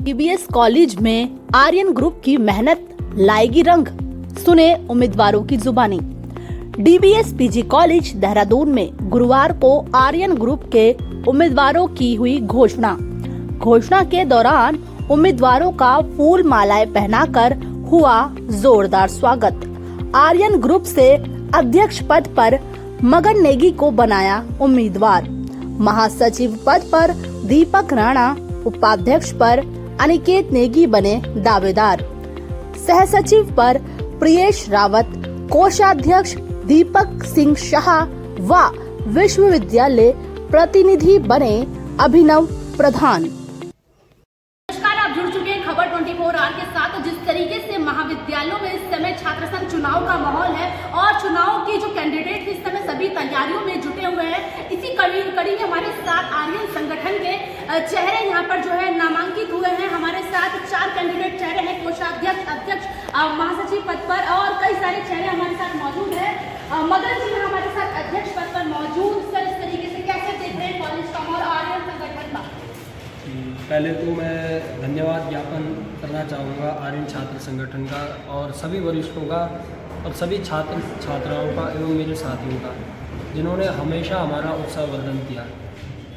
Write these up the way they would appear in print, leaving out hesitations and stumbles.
DBS college में Aryan group की मेहनत लाएगी रंग, सुने उम्मीदवारों की जुबानी। डीबीएस पीजी कॉलेज देहरादून में गुरुवार को आर्यन ग्रुप के उम्मीदवारों की हुई घोषणा के दौरान उम्मीदवारों का फूल मालाएं पहनाकर हुआ जोरदार स्वागत। आर्यन ग्रुप से अध्यक्ष पद पर मगन नेगी को बनाया उम्मीदवार। महासचिव पद पर दीपक राणा, उपाध्यक्ष पर अनिकेत नेगी बने दावेदार। सहसचिव पर प्रियेश रावत, कोषाध्यक्ष दीपक सिंह शाह व विश्वविद्यालय प्रतिनिधि बने अभिनव प्रधान। नमस्कार, आप जुड़ चुके हैं खबर 24 आवर के साथ। जिस तरीके से महाविद्यालयों में इस समय छात्र संघ चुनाव का माहौल है और चुनाव के जो कैंडिडेट इस समय सभी तैयारियों में जुटे हुए हैं, इसी कड़ी में हमारे साथ आर्यन संगठन के चेहरे यहाँ पर जो है नामांकित हुए हैं। हमारे साथ 4 कैंडिडेट चेहरे हैं, कोषाध्यक्ष, अध्यक्ष, महासचिव पद पर और कई सारे चेहरे हमारे साथ मौजूद है। मगन जी हमारे साथ अध्यक्ष पद पर मौजूद। सर, इस तरीके से कैसे देख रहे हैं कॉलेज का और आर्यन संगठन का? पहले तो मैं धन्यवाद ज्ञापन करना चाहूँगा आर्यन छात्र संगठन का और सभी वरिष्ठों का और सभी छात्र छात्राओं का एवं मेरे साथियों का, जिन्होंने हमेशा हमारा उत्साहवर्धन किया।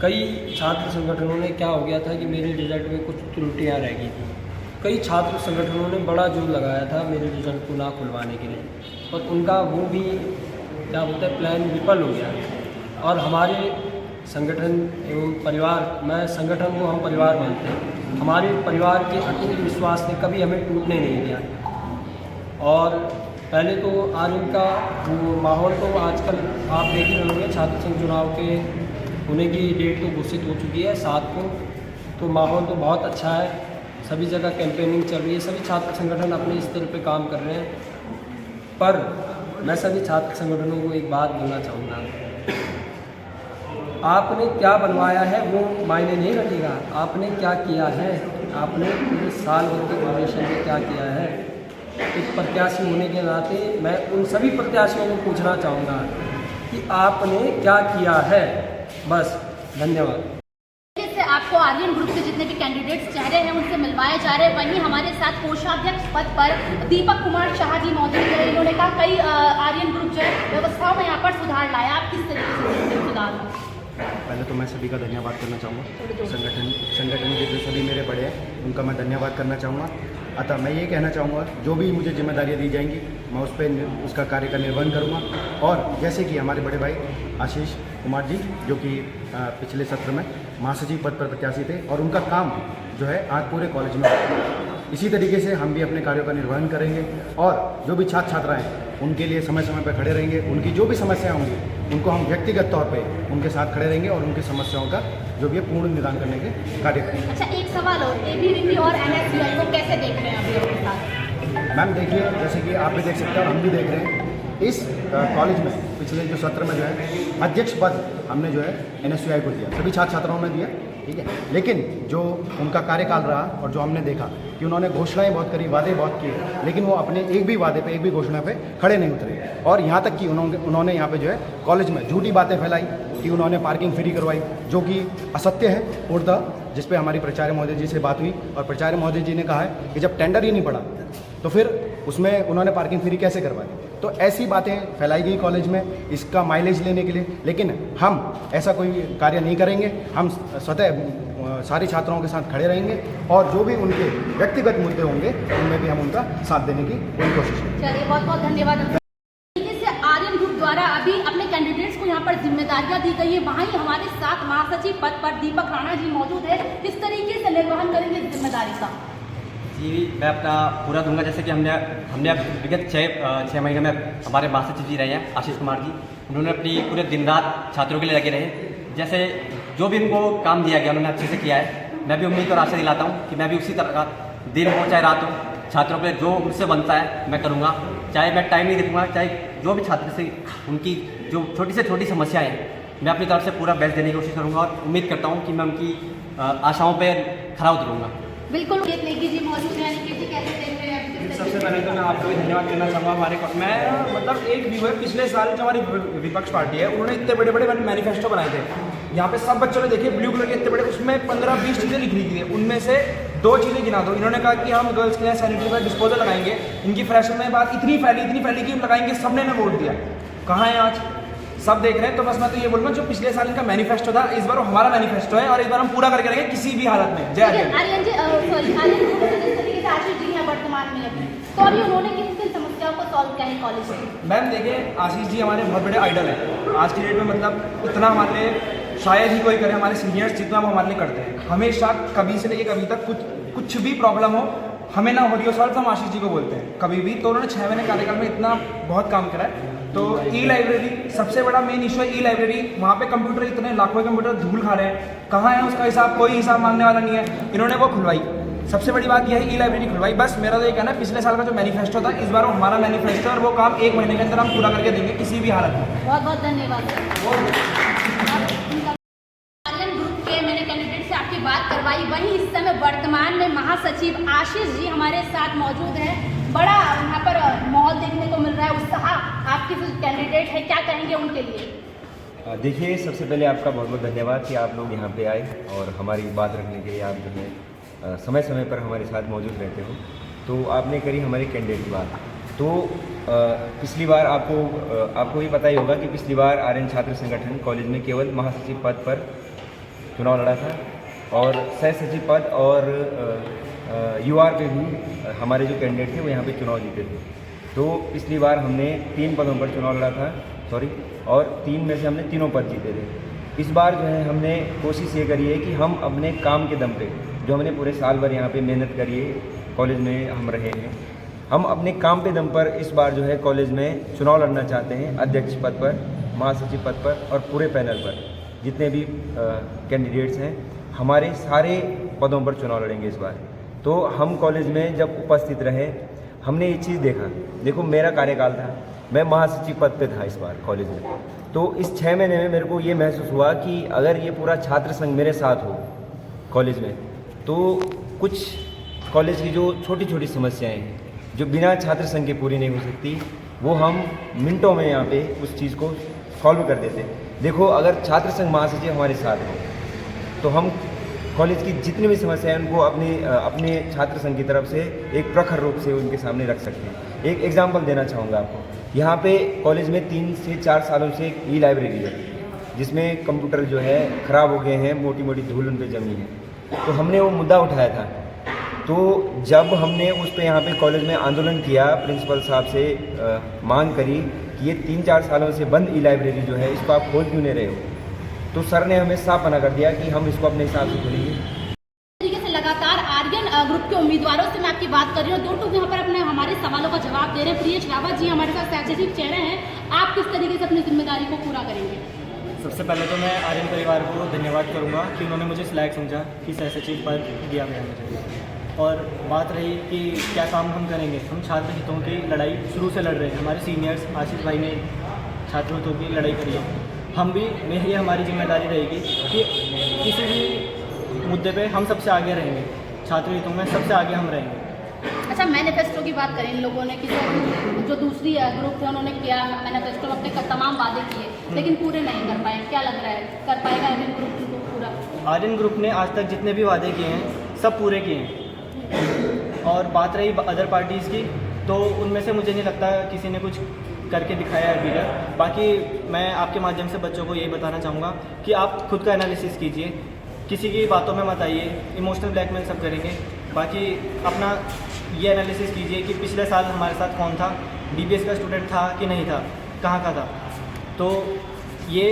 कई छात्र संगठनों ने क्या हो गया था कि मेरे रिजल्ट में कुछ त्रुटियाँ रह गई थी। कई छात्र संगठनों ने बड़ा जोर लगाया था मेरे रिजल्ट को ना खुलवाने के लिए, और उनका वो भी क्या बोलते हैं प्लान विफल हो गया। और हमारे संगठन एवं परिवार, मैं संगठन को हम परिवार मानते हैं, हमारे परिवार के अटूट विश्वास ने कभी हमें टूटने नहीं दिया। और पहले तो आर्यन का वो माहौल तो आजकल आप देख ही रहे होंगे, छात्र संघ चुनाव के होने की डेट तो घोषित हो चुकी है 7 को, तो माहौल तो बहुत अच्छा है। सभी जगह कैंपेनिंग चल रही है, सभी छात्र संगठन अपने स्तर पे काम कर रहे हैं। पर मैं सभी छात्र संगठनों को एक बात बोलना चाहूँगा, आपने क्या बनवाया है वो मायने नहीं रखेगा, आपने क्या किया है, आपने पूरे साल भर के ड्यूरेशन में क्या किया है। एक प्रत्याशी होने के नाते मैं उन सभी प्रत्याशियों को पूछना चाहूँगा कि आपने क्या किया है। बस, धन्यवाद। से आपको आर्यन ग्रुप के जितने भी कैंडिडेट्स चेहरे हैं उनसे मिलवाए जा रहे हैं। वहीं हमारे साथ कोषाध्यक्ष पद पर दीपक कुमार शाह जी मौजूद है। इन्होंने कहा कई आर्यन ग्रुप जो है व्यवस्थाओं में यहाँ पर सुधार लाया। आप किस तरीके से सुधार? पहले तो मैं सभी का धन्यवाद करना चाहूँगा। संगठन के जो सभी मेरे बड़े हैं उनका मैं धन्यवाद करना चाहूँगा। अतः मैं ये कहना चाहूँगा, जो भी मुझे जिम्मेदारियाँ दी जाएंगी मैं उस पर उसका कार्य का निर्वहन करूँगा। और जैसे कि हमारे बड़े भाई आशीष कुमार जी, जो कि पिछले सत्र में महासचिव पद पर प्रत्याशी थे, और उनका काम जो है आज पूरे कॉलेज में इसी तरीके से हम भी अपने कार्यों का निर्वहन करेंगे। और जो भी छात्र छात्राएँ उनके लिए समय समय पर खड़े रहेंगे। उनकी जो भी समस्याएं होंगी उनको हम व्यक्तिगत तौर पे उनके साथ खड़े रहेंगे और उनकी समस्याओं का जो भी है पूर्ण निदान करने के कार्य करेंगे। अच्छा, एक सवाल और, एबीवीपी और एनएसयूआई को कैसे देख रहे हैं आप लोगों के साथ? मैम देखिए, जैसे कि आप भी देख सकते हैं और हम भी देख रहे हैं, इस कॉलेज में पिछले जो सत्र में जो है अध्यक्ष पद हमने जो है एनएसयूआई को दिया, सभी छात्र छात्राओं ने दिया, ठीक है। लेकिन जो उनका कार्यकाल रहा और जो हमने देखा कि उन्होंने घोषणाएं बहुत करी, वादे बहुत किए, लेकिन वो अपने एक भी वादे पे, एक भी घोषणा पे खड़े नहीं उतरे। और यहाँ तक कि उन्होंने यहाँ पे जो है कॉलेज में झूठी बातें फैलाई कि उन्होंने पार्किंग फ्री करवाई, जो कि असत्य है पूर्णतः। जिस पे हमारी प्राचार्य महोदय जी से बात हुई और प्राचार्य महोदय जी ने कहा है कि जब टेंडर ही नहीं पड़ा तो फिर उसमें उन्होंने पार्किंग फ्री कैसे करवाई। तो ऐसी बातें फैलाई गई कॉलेज में इसका माइलेज लेने के लिए। लेकिन हम ऐसा कोई कार्य नहीं करेंगे। हम स्वतः सारे छात्रों के साथ खड़े रहेंगे और जो भी उनके व्यक्तिगत मुद्दे होंगे उनमें भी हम उनका साथ देने की पूरी कोशिश करेंगे। चलिए, बहुत बहुत धन्यवाद। आर्यन ग्रुप द्वारा अभी अपने कैंडिडेट्स को यहाँ पर जिम्मेदारियां दी गई है। वहीं हमारे साथ महासचिव पद पर दीपक राणा जी मौजूद है। किस तरीके से निर्वहन करेंगे जिम्मेदारी का? जी, मैं अपना पूरा दूंगा। जैसे कि हमने विगत 6 महीने में हमारे महासचिव जी रहे हैं आशीष कुमार जी, उन्होंने अपनी पूरे दिन रात छात्रों के लिए लगे रहे। जैसे जो भी उनको काम दिया गया उन्होंने अच्छे से किया है। मैं भी उम्मीद और आशा दिलाता हूँ कि मैं भी उसी तरह का दिन हो चाहे रात हो, छात्रों पे जो मुझसे बनता है मैं करूँगा। चाहे मैं टाइम नहीं देखूँगा, चाहे जो भी छात्र से उनकी जो छोटी से छोटी समस्याएं हैं मैं अपनी तरफ से पूरा बेस्ट देने की कोशिश करूँगा और उम्मीद करता हूँ कि मैं उनकी आशाओं पर खरा उतरूँगा। बिल्कुल, नेगी जी मौजूद है। अनिकेत जी, कैसे देख रहे हैं? सबसे पहले तो मैं आपको भी धन्यवाद करना चाहूँगा। मैं मतलब एक व्यू है, पिछले साल जो हमारी विपक्ष पार्टी है उन्होंने इतने बड़े बड़े मैनिफेस्टो बनाए थे। यहाँ पे सब बच्चों ने देखे ब्लू कलर के इतने बड़े, उसमें 15-20 चीज़ें लिखी थी। उनमें से दो चीज़ें गिना दो। इन्होंने कहा कि हम गर्ल्स के लिए सैनिटरी पैड डिस्पोजल लगाएंगे, इनकी फ्रेशर में बात इतनी फैली कि हम लगाएंगे, सबने ने वोट दिया। कहाँ है आज? सब देख रहे हैं। तो बस मैं तो ये बोलूँगा, जो पिछले साल इनका मैनिफेस्टो था, इस बार वो हमारा मैनिफेस्टो है और इस बार हम पूरा करके रहेंगे किसी भी हालत में। जय हिंद। आर्यन जी, सॉरी, आर्यन ग्रुप में जिस तरीके से आशीष जी हैं वर्तमान में अभी, तो अभी उन्होंने किन किन समस्याओं को सॉल्व किया है कॉलेज में? मैम देखिए, आशीष जी हमारे बहुत बड़े आइडल हैं आज की डेट में। मतलब इतना हमारे लिए शायद ही कोई करे, हमारे सीनियर्स जितना वो हमारे लिए करते हैं। हमेशा कभी से लेकर कभी तक कुछ भी प्रॉब्लम हो, हमें ना हो रही हो सॉल्व, तो हम आशीष जी को बोलते हैं कभी भी। तो उन्होंने 6 महीने कार्यकाल में इतना बहुत काम करा है। तो ई लाइब्रेरी सबसे बड़ा मेन इशू है। ई लाइब्रेरी, वहाँ पे कंप्यूटर इतने लाखों कंप्यूटर धूल खा रहे हैं, कहाँ है उसका हिसाब? कोई हिसाब मांगने वाला नहीं है। इन्होंने वो खुलवाई, सबसे बड़ी बात यह है, ई लाइब्रेरी खुलवाई। बस मेरा तो ये कहना है, पिछले साल का जो मैनिफेस्टो था, इस बार वो हमारा मैनिफेस्टो है और वो काम 1 महीने के अंदर हम पूरा करके देंगे किसी भी हालत में। बहुत बहुत धन्यवाद। आर्यन ग्रुप के मैंने कैंडिडेट से आपकी बात करवाई। वहीं इस समय वर्तमान में महासचिव आशीष जी हमारे साथ मौजूद हैं। बड़ा यहाँ पर माहौल देखने को मिल रहा है, उत्साह। आपके जो कैंडिडेट है, क्या कहेंगे उनके लिए? देखिए, सबसे पहले आपका बहुत बहुत धन्यवाद कि आप लोग यहाँ पे आए और हमारी बात रखने के लिए आप जो है समय समय पर हमारे साथ मौजूद रहते हो। तो आपने करी हमारे कैंडिडेट की बात। तो पिछली बार आपको ये पता ही होगा कि पिछली बार आर्यन छात्र संगठन कॉलेज में केवल महासचिव पद पर चुनाव लड़ा था और सह सचिव पद और UR पे भी हमारे जो कैंडिडेट थे वो यहाँ पे चुनाव जीते थे। तो पिछली बार हमने 3 पदों पर चुनाव लड़ा था, और 3 में से हमने तीनों पद जीते थे। इस बार जो है हमने कोशिश ये करी है कि हम अपने काम के दम पे, जो हमने पूरे साल भर यहाँ पे मेहनत करी है, कॉलेज में हम रहे हैं, हम अपने काम पे दम पर इस बार जो है कॉलेज में चुनाव लड़ना चाहते हैं। अध्यक्ष पद पर, महासचिव पद पर और पूरे पैनल पर जितने भी कैंडिडेट्स हैं, हमारे सारे पदों पर चुनाव लड़ेंगे इस बार। तो हम कॉलेज में जब उपस्थित रहे, हमने ये चीज़ देखो मेरा कार्यकाल था, मैं महासचिव पद पे था इस बार कॉलेज में। तो इस 6 महीने में मेरे को ये महसूस हुआ कि अगर ये पूरा छात्र संघ मेरे साथ हो कॉलेज में, तो कुछ कॉलेज की जो छोटी छोटी समस्याएं हैं जो बिना छात्र संघ के पूरी नहीं हो सकती, वो हम मिनटों में यहाँ पे उस चीज़ को सॉल्व कर देते। देखो, अगर छात्र संघ महासचिव हमारे साथ हो तो हम कॉलेज की जितनी भी समस्याएं हैं उनको अपने छात्र संघ की तरफ से एक प्रखर रूप से उनके सामने रख सकते हैं। एक एग्जांपल देना चाहूँगा आपको। यहाँ पे कॉलेज में 3 से 4 सालों से एक ई लाइब्रेरी है जिसमें कंप्यूटर जो है ख़राब हो गए हैं, मोटी मोटी धूल उन पर जमी है। तो हमने वो मुद्दा उठाया था। तो जब हमने उस पर यहाँ पे कॉलेज में आंदोलन किया, प्रिंसिपल साहब से मांग करी कि ये 3-4 सालों से बंद ई लाइब्रेरी जो है इसको आप खोल क्यों नहीं रहे हो, तो सर ने हमें साफ मना कर दिया कि हम इसको अपने हिसाब से खोलेंगे। तरीके से लगातार आर्यन ग्रुप के उम्मीदवारों से मैं आपकी बात कर रही हूँ। 2 टूक यहाँ पर अपने हमारे सवालों का जवाब दे रहे हैं। प्रियेश रावत जी हमारे साथ सचिव चेहरे हैं। आप किस तरीके से अपनी जिम्मेदारी को पूरा करेंगे? सबसे पहले तो मैं आर्यन परिवार को धन्यवाद करूंगा कि उन्होंने मुझे इस लायक समझा कि सह सचिव पद दिया गया मुझे। और बात रही कि क्या काम हम करेंगे, हम छात्र हितों की लड़ाई शुरू से लड़ रहे हैं। हमारे सीनियर्स आशीष भाई ने छात्र हितों की लड़ाई करी है, हम भी ये हमारी जिम्मेदारी रहेगी कि किसी भी मुद्दे पे हम सबसे आगे रहेंगे, छात्र हितों में सबसे आगे हम रहेंगे। अच्छा, मैनिफेस्टो की बात करें, इन लोगों ने जो दूसरी ग्रुप थे उन्होंने किया मैनिफेस्टो में अपने तमाम वादे किए लेकिन पूरे नहीं कर पाए। क्या लग रहा है, कर पाएगा आर्यन ग्रुप को पूरा? आर्यन ग्रुप ने आज तक जितने भी वादे किए हैं सब पूरे किए हैं। और बात रही अदर पार्टीज़ की, तो उनमें से मुझे नहीं लगता किसी ने कुछ करके दिखाया है अभी तक। बाकी मैं आपके माध्यम से बच्चों को यही बताना चाहूँगा कि आप खुद का एनालिसिस कीजिए, किसी की बातों में मत आइए। इमोशनल ब्लैकमेल सब करेंगे, बाकी अपना ये एनालिसिस कीजिए कि पिछले साल हमारे साथ कौन था, DBS का स्टूडेंट था कि नहीं था, कहाँ का था। तो ये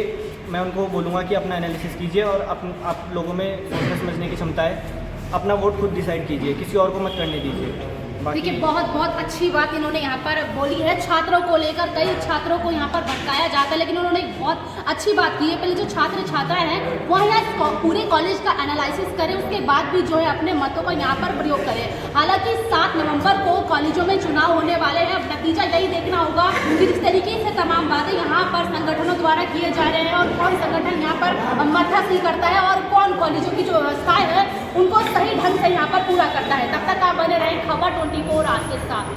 मैं उनको बोलूँगा कि अपना एनालिसिस कीजिए और आप लोगों में सोचने समझने की क्षमता है, अपना वोट खुद डिसाइड कीजिए, किसी और को मत करने दीजिए। देखिए, बहुत अच्छी बात इन्होंने यहाँ पर बोली है। छात्रों को लेकर कई छात्रों को यहाँ पर भटकाया जाता है, लेकिन उन्होंने एक बहुत अच्छी बात की है। पहले जो छात्र छात्राएं हैं वो यहाँ पूरे कॉलेज का एनालिसिस करें, उसके बाद भी जो है अपने मतों का यहाँ पर प्रयोग करें। हालांकि 7 नवंबर को कॉलेजों में चुनाव होने वाले हैं। अब नतीजा यही देखना होगा कि जिस तरीके से तमाम बातें यहाँ पर संगठनों द्वारा किए जा रहे हैं और कौन संगठन यहाँ पर मथासी करता है और कौन कॉलेजों की जो व्यवस्थाएं हैं उनको सही ढंग से यहाँ पर पूरा करता है। तब तक आप बने रहें खबर 24 आज के साथ।